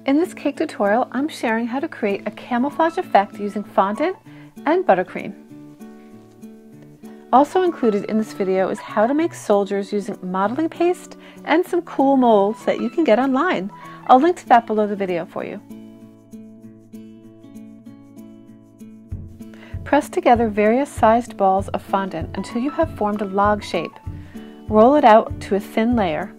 In this cake tutorial, I'm sharing how to create a camouflage effect using fondant and buttercream. Also included in this video is how to make soldiers using modeling paste and some cool molds that you can get online. I'll link to that below the video for you. Press together various sized balls of fondant until you have formed a log shape. Roll it out to a thin layer.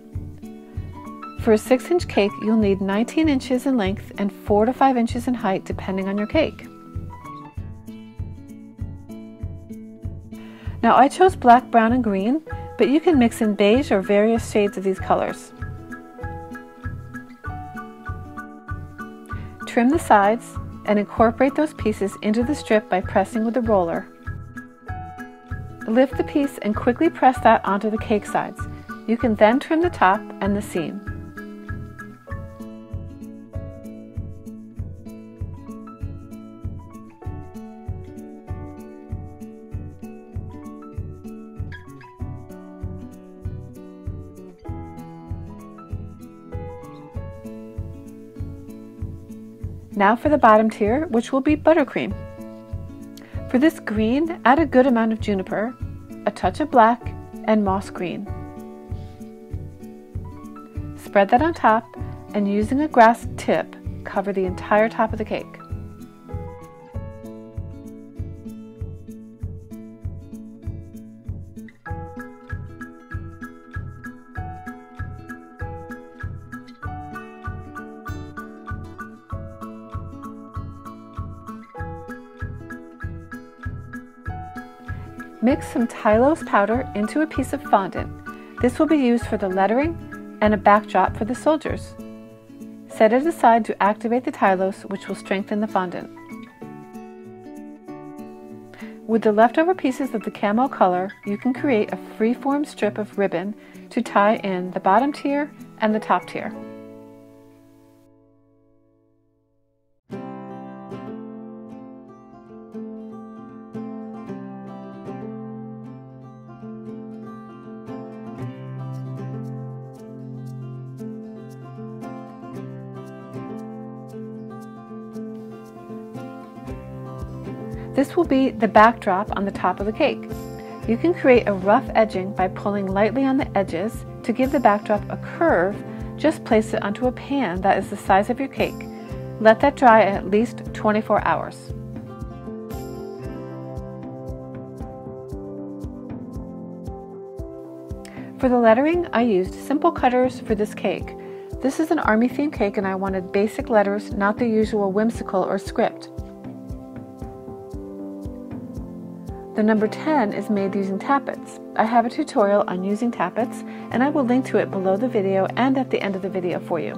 For a 6-inch cake, you'll need 19 inches in length and 4 to 5 inches in height depending on your cake. Now I chose black, brown, and green, but you can mix in beige or various shades of these colors. Trim the sides and incorporate those pieces into the strip by pressing with a roller. Lift the piece and quickly press that onto the cake sides. You can then trim the top and the seam. Now for the bottom tier, which will be buttercream. For this green, add a good amount of juniper, a touch of black, and moss green. Spread that on top, and using a grass tip, cover the entire top of the cake. Mix some Tylose powder into a piece of fondant. This will be used for the lettering and a backdrop for the soldiers. Set it aside to activate the Tylose, which will strengthen the fondant. With the leftover pieces of the camo color, you can create a free-form strip of ribbon to tie in the bottom tier and the top tier. This will be the backdrop on the top of the cake. You can create a rough edging by pulling lightly on the edges. To give the backdrop a curve, just place it onto a pan that is the size of your cake. Let that dry at least 24 hours. For the lettering, I used simple cutters for this cake. This is an army themed cake and I wanted basic letters, not the usual whimsical or script. The number 10 is made using tappets. I have a tutorial on using tappets and I will link to it below the video and at the end of the video for you.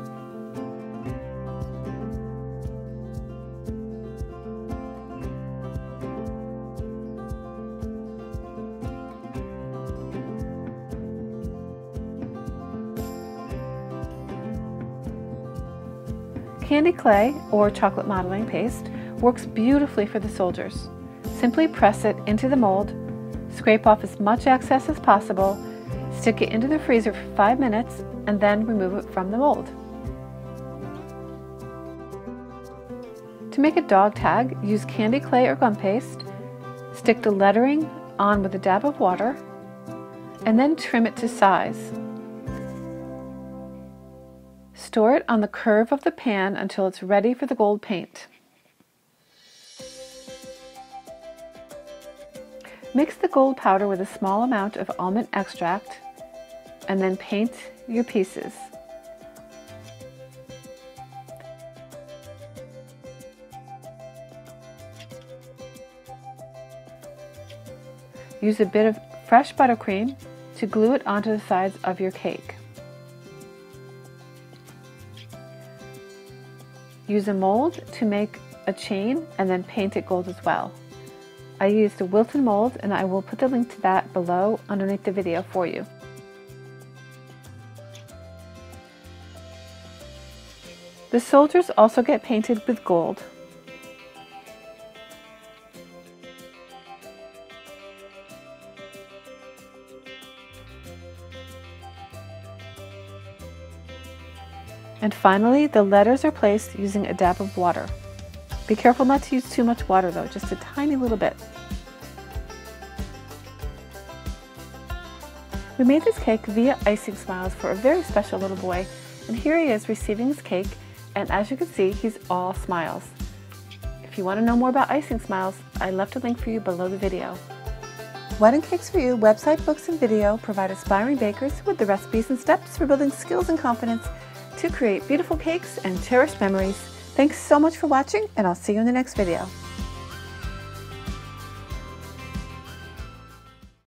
Candy clay, or chocolate modeling paste, works beautifully for the soldiers. Simply press it into the mold, scrape off as much excess as possible, stick it into the freezer for 5 minutes, and then remove it from the mold. To make a dog tag, use candy clay or gum paste, stick the lettering on with a dab of water, and then trim it to size. Store it on the curve of the pan until it's ready for the gold paint. Mix the gold powder with a small amount of almond extract and then paint your pieces. Use a bit of fresh buttercream to glue it onto the sides of your cake. Use a mold to make a chain and then paint it gold as well. I used a Wilton mold and I will put the link to that below underneath the video for you. The soldiers also get painted with gold. And finally, the letters are placed using a dab of water. Be careful not to use too much water though, just a tiny little bit. We made this cake via Icing Smiles for a very special little boy, and here he is receiving his cake, and as you can see, he's all smiles. If you want to know more about Icing Smiles, I left a link for you below the video. Wedding Cakes For You website, books, and video provide aspiring bakers with the recipes and steps for building skills and confidence to create beautiful cakes and cherished memories. Thanks so much for watching, and I'll see you in the next video.